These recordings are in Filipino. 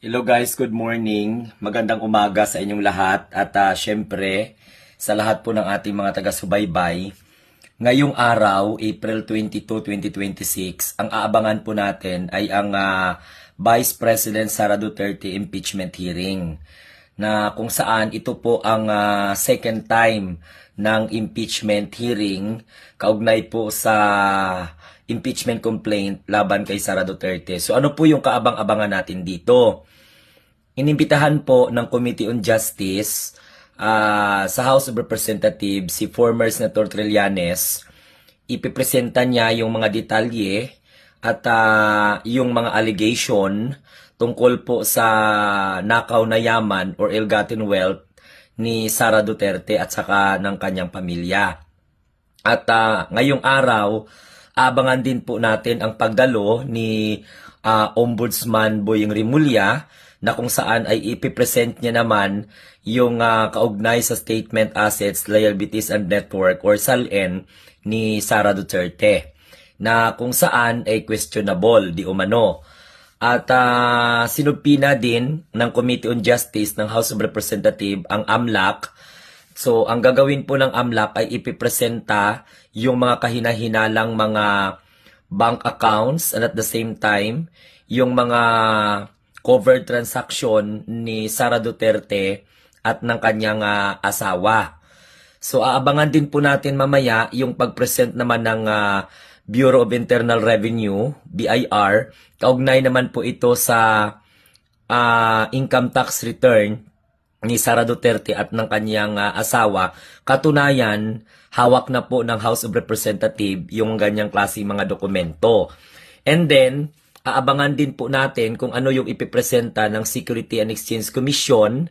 Hello guys, good morning. Magandang umaga sa inyong lahat at syempre sa lahat po ng ating mga taga-subaybay. Ngayong araw, April 22, 2026, ang aabangan po natin ay ang Vice President Sara Duterte impeachment hearing na kung saan ito po ang second time ng impeachment hearing kaugnay po sa impeachment complaint laban kay Sara Duterte. So ano po yung kaabang-abangan natin dito? Inimbitahan po ng Committee on Justice sa House of Representatives si former Senator Trillanes. Ipipresenta niya yung mga detalye at yung mga allegation tungkol po sa nakaw na yaman or ill-gotten wealth ni Sara Duterte at saka ng kanyang pamilya. At ngayong araw, abangan din po natin ang pagdalo ni Ombudsman Boyeng Rimulya na kung saan ay ipipresent niya naman yung kaugnay sa Statement Assets, Liabilities and Network or SALN ni Sara Duterte na kung saan ay questionable di umano. At sinubpina din ng Committee on Justice ng House of Representatives ang AMLAC. So ang gagawin po ng AMLAC ay ipipresenta yung mga kahinahinalang mga bank accounts and at the same time yung mga covered transaction ni Sara Duterte at ng kanyang asawa. So aabangan din po natin mamaya yung pag-present naman ng Bureau of Internal Revenue, BIR. Kaugnay naman po ito sa income tax return ni Sara Duterte at ng kanyang asawa. Katunayan, hawak na po ng House of Representatives yung ganyang klase mga dokumento. And then, aabangan din po natin kung ano yung ipipresenta ng Security and Exchange Commission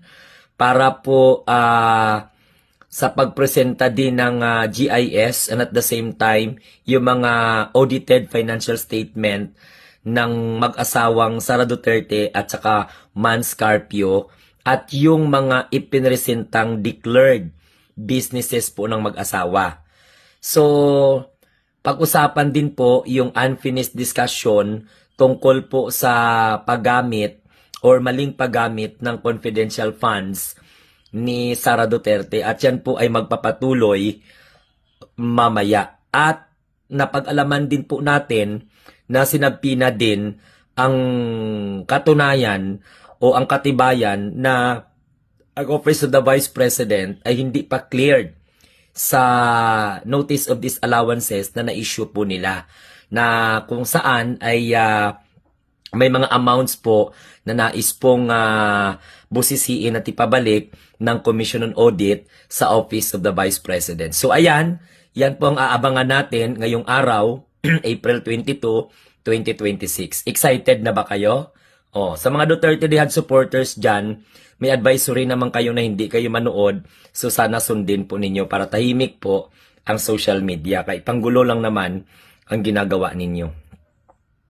para po sa pagpresenta din ng GIS and at the same time yung mga audited financial statement ng mag-asawang Sara Duterte at saka Mans Carpio at yung mga ipinresentang declared businesses po ng mag-asawa. So, pag-usapan din po yung unfinished discussion tungkol po sa paggamit or maling paggamit ng confidential funds ni Sara Duterte at yan po ay magpapatuloy mamaya. At napag-alaman din po natin na sinabpi na din ang katunayan o ang katibayan na ang Office of the Vice President ay hindi pa cleared sa notice of disallowances na na-issue po nila na kung saan ay may mga amounts po na nais pong busisiin at ipabalik ng Commission on Audit sa Office of the Vice President. So ayan, yan po ang aabangan natin ngayong araw, April 22, 2026. Excited na ba kayo? Sa mga Duterte Dihad supporters dyan, may advisory naman kayo na hindi kayo manood. So sana sundin po ninyo para tahimik po ang social media. Kaya panggulo lang naman ang ginagawa ninyo.